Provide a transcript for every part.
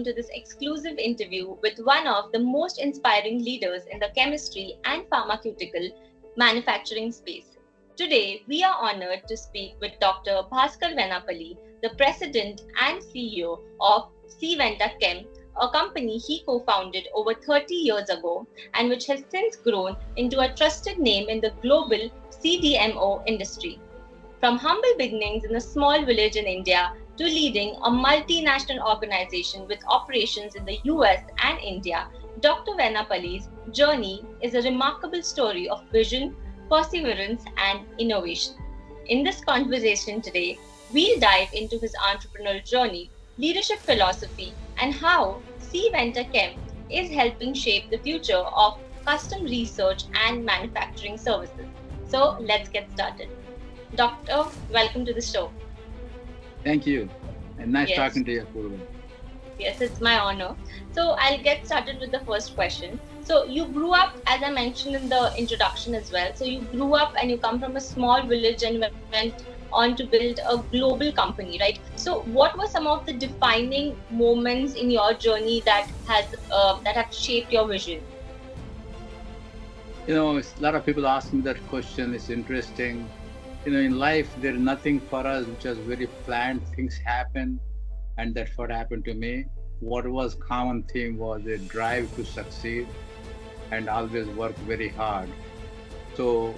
welcome to this exclusive interview with one of the most inspiring leaders in the chemistry and pharmaceutical manufacturing space. Today, we are honored to speak with Dr. Bhaskar Venepalli, the President and CEO of CiVentiChem, a company he co-founded over 30 years ago and which has since grown into a trusted name in the global CDMO industry. From humble beginnings in a small village in India to leading a multinational organization with operations in the US and India, Dr. Venepalli's journey is a remarkable story of vision, perseverance, and innovation. In this conversation today, we'll dive into his entrepreneurial journey, leadership philosophy, and how CiVentiChem is helping shape the future of custom research and manufacturing services. So let's get started. Doctor, welcome to the show. Thank you. And nice talking to you, Purva. Yes, it's my honor. So I'll get started with the first question. So you grew up, as I mentioned in the introduction as well, so you grew up and you come from a small village and went on to build a global company, right? So what were some of the defining moments in your journey that have shaped your vision? You know, a lot of people ask me that question. It's interesting. You know, in life, there's nothing for us which is very planned. Things happen, and that's what happened to me. What was common theme was a drive to succeed and always work very hard. So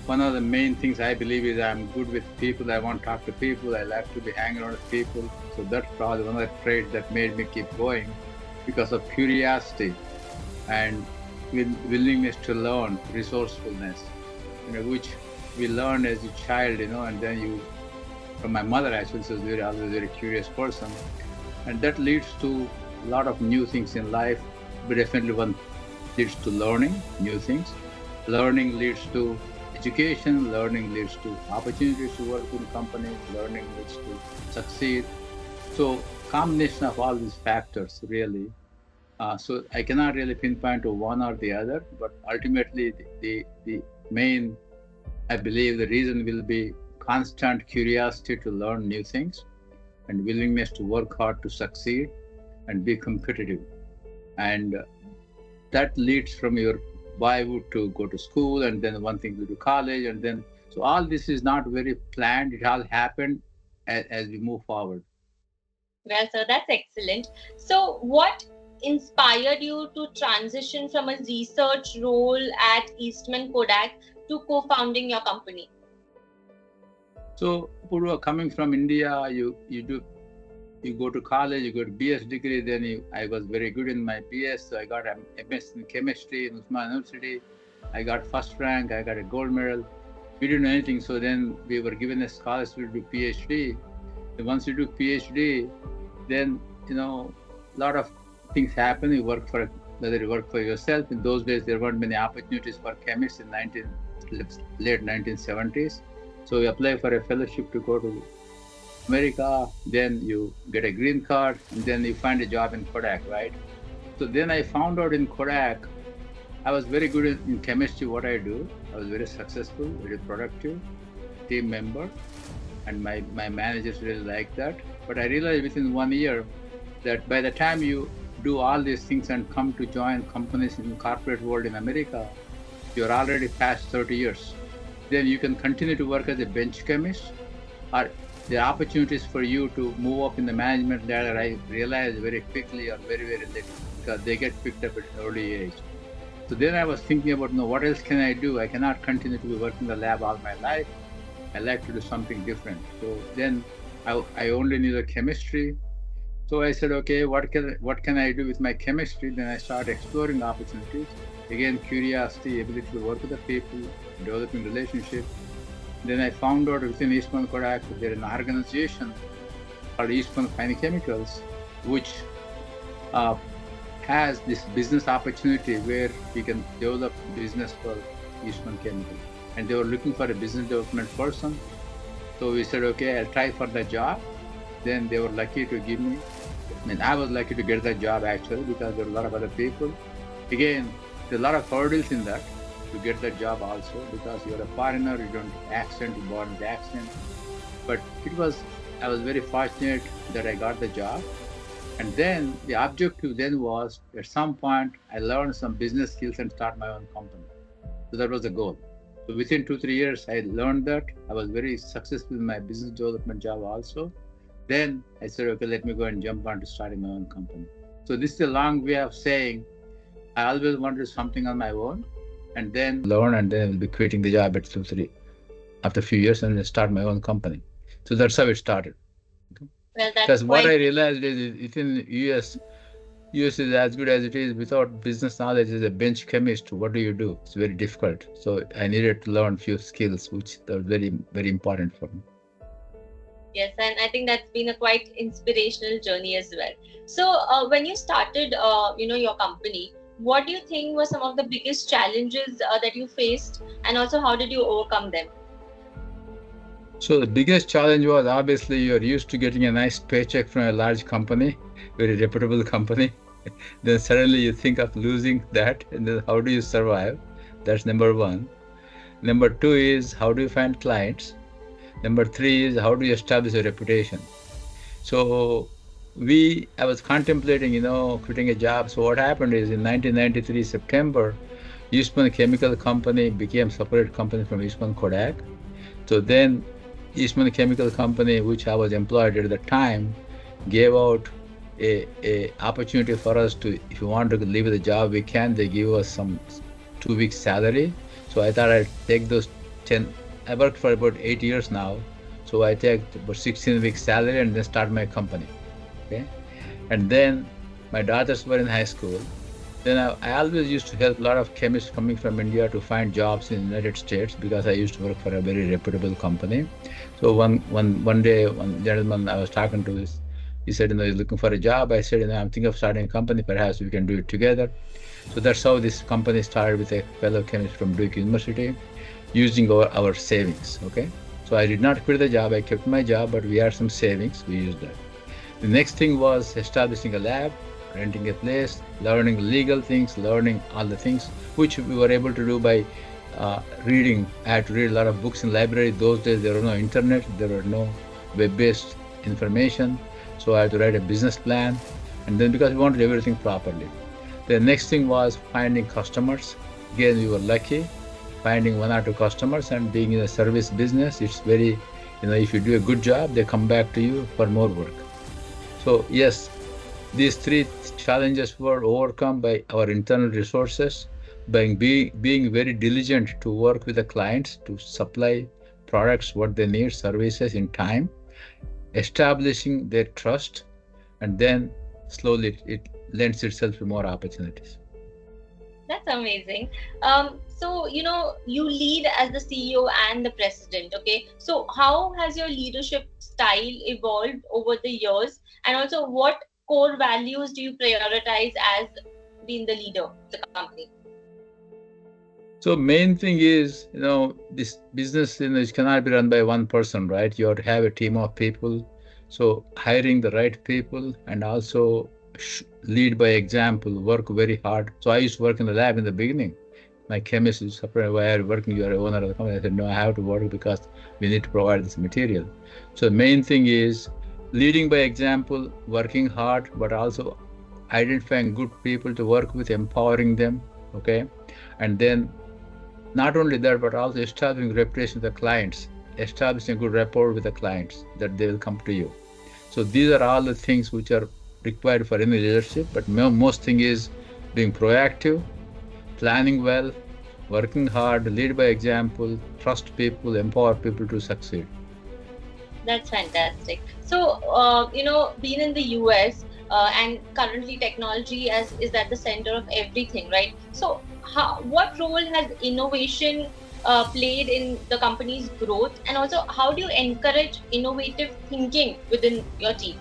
one of the main things I believe is I'm good with people. I want to talk to people. I like to be hanging around with people. So that's probably one of the traits that made me keep going, because of curiosity and willingness to learn, resourcefulness, which we learn as a child, and then from my mother actually, so always a very curious person. And that leads to a lot of new things in life, but definitely one leads to learning new things. Learning leads to education, learning leads to opportunities to work in companies, learning leads to succeed. So combination of all these factors really. So I cannot really pinpoint to one or the other, but ultimately the main, I believe the reason will be constant curiosity to learn new things and willingness to work hard to succeed and be competitive. And that leads from your boyhood to go to school, and then one thing to do college, and then, so all this is not very planned. It all happened as we move forward. Well, sir, that's excellent. So what inspired you to transition from a research role at Eastman Kodak to co-founding your company? So, Purva, coming from India, you go to college, you go to BS degree. Then I was very good in my BS, so I got an MS in chemistry in Usman University. I got first rank. I got a gold medal. We didn't know anything, so then we were given a scholarship to do PhD. And once you do PhD, then a lot of things happen. You work for whether you work for yourself. In those days, there weren't many opportunities for chemists in late 1970s. So you apply for a fellowship to go to America, then you get a green card, and then you find a job in Kodak, right? So then I found out in Kodak, I was very good in chemistry, what I do. I was very successful, very productive, team member, and my managers really liked that. But I realized within 1 year that by the time you do all these things and come to join companies in the corporate world in America, you're already past 30 years. Then you can continue to work as a bench chemist, or the opportunities for you to move up in the management ladder, I realized very quickly or very, very late, because they get picked up at an early age. So then I was thinking about, what else can I do? I cannot continue to be working in the lab all my life. I like to do something different. So then I only knew the chemistry. So I said, okay, what can I do with my chemistry? Then I started exploring opportunities. Again, curiosity, ability to work with the people, developing relationships. Then I found out within Eastman Kodak there is an organization called Eastman Fine Chemicals, which has this business opportunity where we can develop business for Eastman Chemicals. And they were looking for a business development person. So we said, okay, I'll try for the job. Then they were lucky to give me. I was lucky to get that job actually, because there were a lot of other people. Again, there are a lot of hurdles in that to get that job also, because you're a foreigner, you don't accent, you're born with accent. But I was very fortunate that I got the job. And then the objective then was, at some point, I learned some business skills and start my own company. So that was the goal. So within 2-3 years, I learned that. I was very successful in my business development job also. Then I said, okay, let me go and jump on to starting my own company. So this is a long way of saying, I always wanted something on my own, and then learn, and then I will be quitting the job at 2-3 after a few years and then start my own company. So that's how it started. Well, Because what I realized is within US is as good as it is without business knowledge. As a bench chemist, what do you do? It's very difficult. So I needed to learn few skills, which are very, very important for me. Yes, and I think that's been a quite inspirational journey as well. So when you started, your company, what do you think were some of the biggest challenges that you faced, and also how did you overcome them? So the biggest challenge was, obviously you're used to getting a nice paycheck from a large company, very reputable company. Then suddenly you think of losing that, and then how do you survive? That's number one. Number two is, how do you find clients? Number three is, how do you establish a reputation? So I was contemplating, quitting a job. So what happened is, in 1993 September, Eastman Chemical Company became a separate company from Eastman Kodak. So then Eastman Chemical Company, which I was employed at the time, gave out a opportunity for us to, if you want to leave the job, we can. They give us some 2 weeks salary. So I thought I'd take those 10. I worked for about 8 years now. So I take about 16 weeks salary and then start my company. Okay. And then my daughters were in high school. Then I always used to help a lot of chemists coming from India to find jobs in the United States, because I used to work for a very reputable company. So one day, one gentleman I was talking to, he said, he's looking for a job. I said, I'm thinking of starting a company. Perhaps we can do it together. So that's how this company started, with a fellow chemist from Duke University, using our savings. Okay. So I did not quit the job. I kept my job, but we had some savings. We used that. The next thing was establishing a lab, renting a place, learning legal things, learning all the things, which we were able to do by reading. I had to read a lot of books in library. Those days there was no internet, there were no web-based information. So I had to write a business plan, and then because we wanted everything properly. The next thing was finding customers. Again, we were lucky, finding 1 or 2 customers, and being in a service business, it's very, if you do a good job, they come back to you for more work. So yes, these 3 challenges were overcome by our internal resources, by being very diligent to work with the clients to supply products, what they need, services in time, establishing their trust, and then slowly it lends itself to more opportunities. That's amazing. So, you lead as the CEO and the president, okay? So how has your leadership style evolved over the years? And also, what core values do you prioritize as being the leader of the company? So main thing is, this business, it cannot be run by one person, right? You have to have a team of people. So hiring the right people, and also lead by example, work very hard. So I used to work in the lab in the beginning. My chemist is surprised, why are you working? You are the owner of the company. I said, no, I have to work because we need to provide this material. So the main thing is leading by example, working hard, but also identifying good people to work with, empowering them, okay? And then not only that, but also establishing reputation with the clients, establishing a good rapport with the clients, that they will come to you. So these are all the things which are required for any leadership, but most thing is being proactive, planning well, working hard, lead by example, trust people, empower people to succeed. That's fantastic. So, being in the US and currently technology is at the center of everything, right? So what role has innovation played in the company's growth, and also how do you encourage innovative thinking within your team?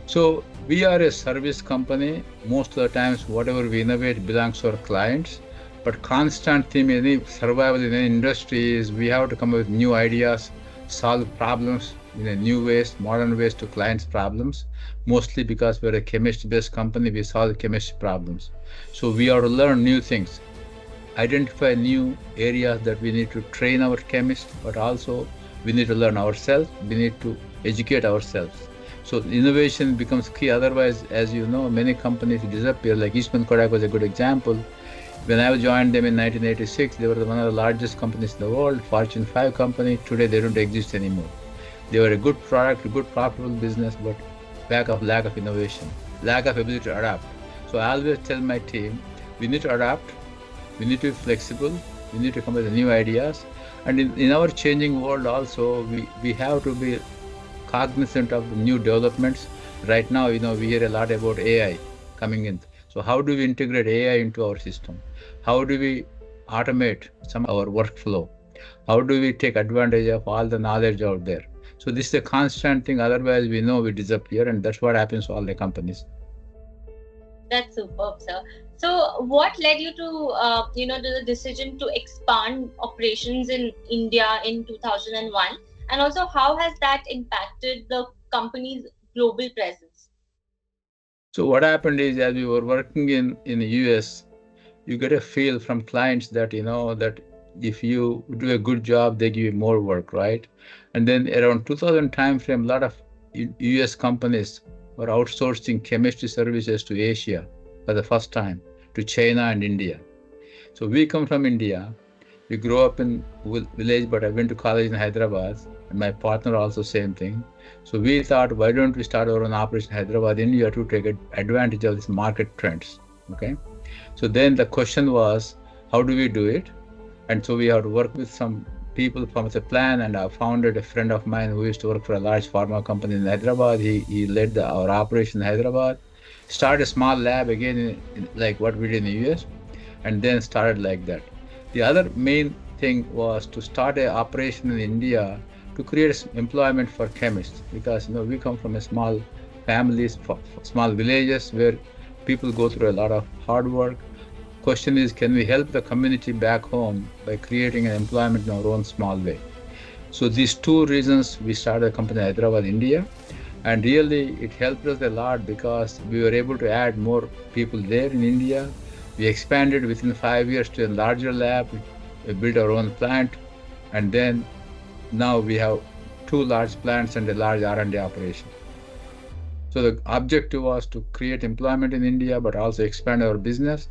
So we are a service company. Most of the times, whatever we innovate belongs to our clients. But constant theme in any survival in any industry is we have to come up with new ideas, solve problems in a new ways, modern ways to clients' problems. Mostly because we're a chemistry-based company, we solve chemistry problems. So we have to learn new things, identify new areas that we need to train our chemists, but also we need to learn ourselves. We need to educate ourselves. So innovation becomes key. Otherwise, as you know, many companies disappear. Like Eastman Kodak was a good example. When I joined them in 1986, they were one of the largest companies in the world, Fortune 5 company. Today, they don't exist anymore. They were a good product, a good profitable business, but lack of innovation, lack of ability to adapt. So I always tell my team, we need to adapt, we need to be flexible, we need to come up with new ideas. And in our changing world also, we have to be cognizant of the new developments. Right now, we hear a lot about AI coming in. So how do we integrate AI into our system? How do we automate some of our workflow? How do we take advantage of all the knowledge out there? So this is a constant thing. Otherwise, we know we disappear, and that's what happens to all the companies. That's superb, sir. So, what led you to, to the decision to expand operations in India in 2001, and also how has that impacted the company's global presence? So what happened is, as we were working in the US, you get a feel from clients that that if you do a good job, they give you more work, right? And then around 2000 time frame, a lot of US companies were outsourcing chemistry services to Asia for the first time, to China and India. So we come from India. We grew up in village, but I went to college in Hyderabad, and my partner also same thing. So we thought, why don't we start our own operation in Hyderabad, India, to take advantage of these market trends, okay? So then the question was, how do we do it? And so we had to work with some people from the plan, and I founded a friend of mine who used to work for a large pharma company in Hyderabad. He led our operation in Hyderabad, started a small lab again, like what we did in the US, and then started like that. The other main thing was to start an operation in India to create employment for chemists, because we come from a small families, small villages where people go through a lot of hard work. Question is, can we help the community back home by creating an employment in our own small way? So these two reasons we started a company in Hyderabad, India, and really it helped us a lot because we were able to add more people there in India. We expanded within 5 years to a larger lab. We built our own plant, and then now we have 2 large plants and a large R&D operation. So the objective was to create employment in India, but also expand our business.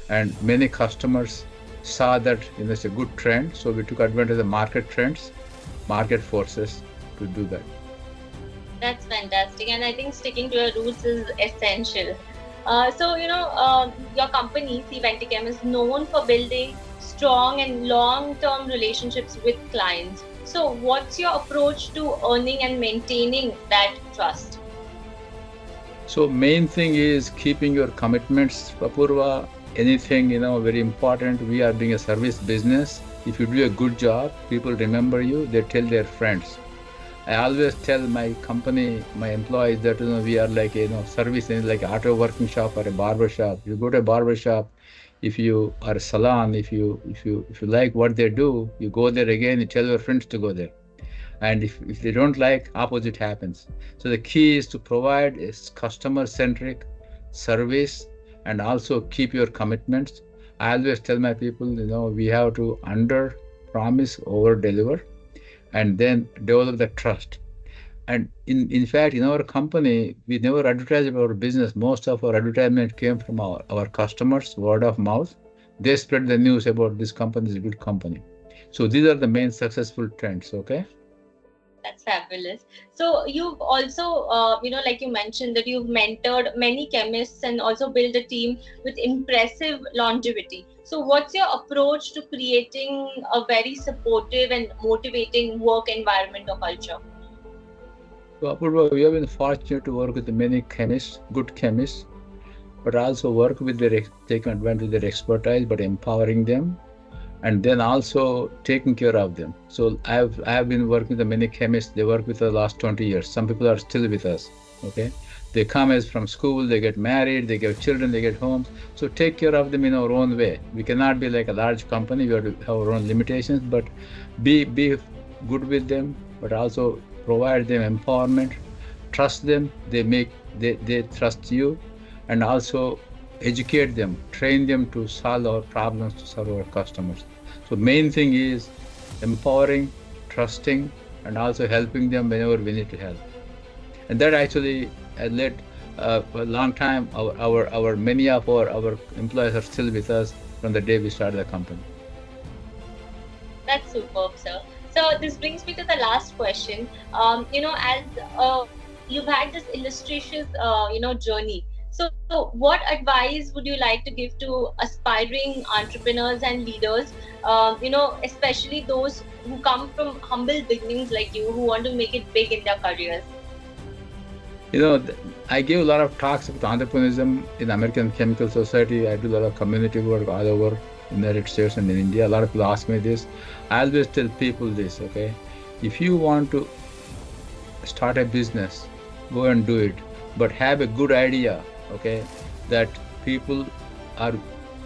And many customers saw that it's a good trend. So we took advantage of the market trends, market forces to do that. That's fantastic. And I think sticking to your roots is essential. Your company, CiVentiChem, is known for building strong and long-term relationships with clients. So what's your approach to earning and maintaining that trust? So main thing is keeping your commitments, Apurva. Anything, very important. We are being a service business. If you do a good job, people remember you, they tell their friends. I always tell my company, my employees that we are like service, like auto working shop or a barber shop. You go to a barber shop, if you are a salon, if you like what they do, you go there again, you tell your friends to go there. And if they don't like, opposite happens. So the key is to provide a customer-centric service and also keep your commitments. I always tell my people, we have to under-promise, over-deliver, and then develop the trust. And in fact, in our company, we never advertise about our business. Most of our advertisement came from our customers, word of mouth. They spread the news about this company is a good company. So these are the main successful trends, okay? That's fabulous. So you've also, like you mentioned, that you've mentored many chemists and also built a team with impressive longevity. So what's your approach to creating a very supportive and motivating work environment or culture? So Apurva, we have been fortunate to work with many chemists, good chemists, but also work with taking advantage of their expertise, but empowering them, and then also taking care of them. So I have been working with many chemists. They work with us the last 20 years. Some people are still with us, okay? They come as from school, they get married, they get children, they get homes. So take care of them in our own way. We cannot be like a large company. We have to have our own limitations, but be good with them, but also provide them empowerment, trust them, they trust you, and also educate them, train them to solve our problems, to serve our customers. So main thing is empowering, trusting, and also helping them whenever we need to help. And that actually led for a long time. Our many of our employees are still with us from the day we started the company. That's superb, sir. So this brings me to the last question. As you've had this illustrious, journey. So, what advice would you like to give to aspiring entrepreneurs and leaders? Especially those who come from humble beginnings like you, who want to make it big in their careers. I give a lot of talks about entrepreneurship in American Chemical Society. I do a lot of community work all over in the United States and in India. A lot of people ask me this. I always tell people this, okay? If you want to start a business, go and do it, but have a good idea, okay, that people are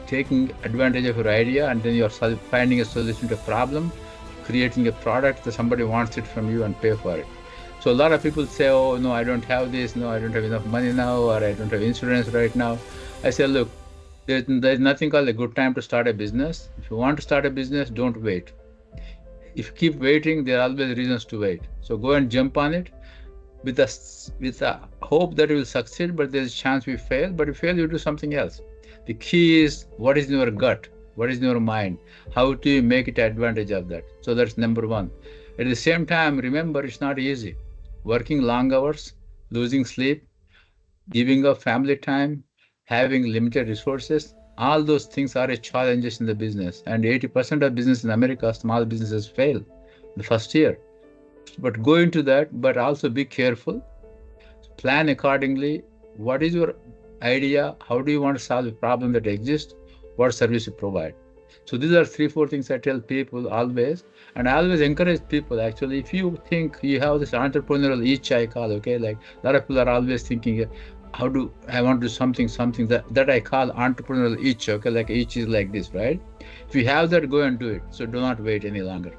taking advantage of your idea, and then you're finding a solution to a problem, creating a product that somebody wants it from you and pay for it. So a lot of people say, oh, no, I don't have this, no, I don't have enough money now, or I don't have insurance right now. I say, look, there's nothing called a good time to start a business. If you want to start a business, don't wait. If you keep waiting, there are always reasons to wait. So go and jump on it with a hope that you will succeed, but there's a chance we fail. But if you fail, you do something else. The key is what is in your gut, what is in your mind, how do you make it advantage of that? So that's number one. At the same time, remember, it's not easy. Working long hours, losing sleep, giving up family time, having limited resources, all those things are challenges in the business. And 80% of business in America, small businesses fail the first year. But go into that, but also be careful. Plan accordingly. What is your idea? How do you want to solve a problem that exists? What service you provide? So these are 3-4 things I tell people always. And I always encourage people, actually, if you think you have this entrepreneurial itch, I call, okay, like a lot of people are always thinking, I want to do something that I call entrepreneurial itch, okay, like itch is like this, right? If you have that, go and do it. So do not wait any longer.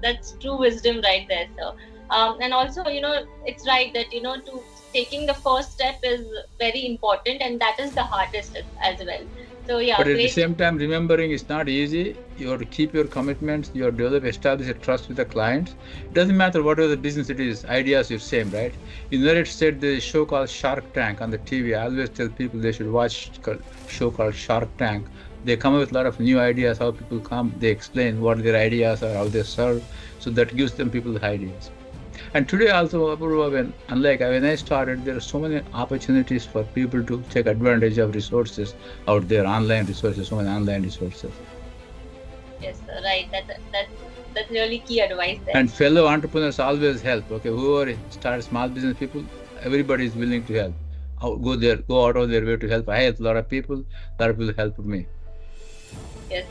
That's true wisdom right there, sir. And also, it's right that, to taking the first step is very important, and that is the hardest as well. So yeah. But at the same time, remembering it's not easy. You have to keep your commitments. You have to establish a trust with the clients. It doesn't matter whatever the business it is. Ideas are same, right? In the United States, there's a show called Shark Tank on the TV. I always tell people they should watch a show called Shark Tank. They come up with a lot of new ideas. How people come, they explain what their ideas are, how they serve. So that gives them people ideas. And today also, unlike when I started, there are so many opportunities for people to take advantage of resources out there, online resources, so many online resources. Yes, right. That's really key advice there. And fellow entrepreneurs always help. Okay, whoever starts small business people, everybody is willing to help. Go out of their way to help. I help a lot of people. A lot of people help me. Yes,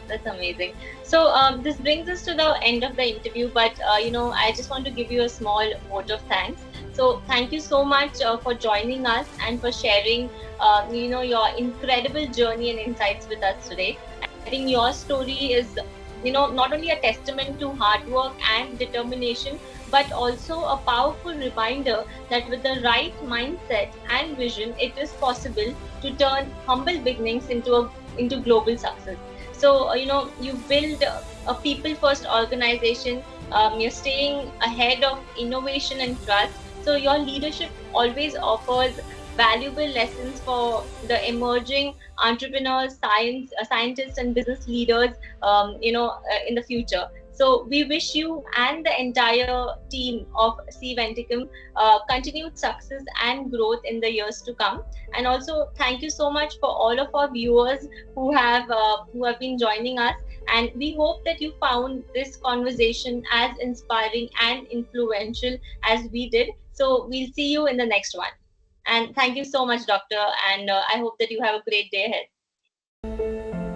that's amazing. So this brings us to the end of the interview, but I just want to give you a small vote of thanks. So thank you so much for joining us and for sharing your incredible journey and insights with us today. I think your story is not only a testament to hard work and determination, but also a powerful reminder that with the right mindset and vision, it is possible to turn humble beginnings into global success. So, you've built a people-first organization. You're staying ahead of innovation and trust. So your leadership always offers valuable lessons for the emerging entrepreneurs, scientists, and business leaders, in the future. So we wish you and the entire team of CiVentiChem continued success and growth in the years to come. And also, thank you so much for all of our viewers who have been joining us. And we hope that you found this conversation as inspiring and influential as we did. So we'll see you in the next one. And thank you so much, Doctor. And I hope that you have a great day ahead.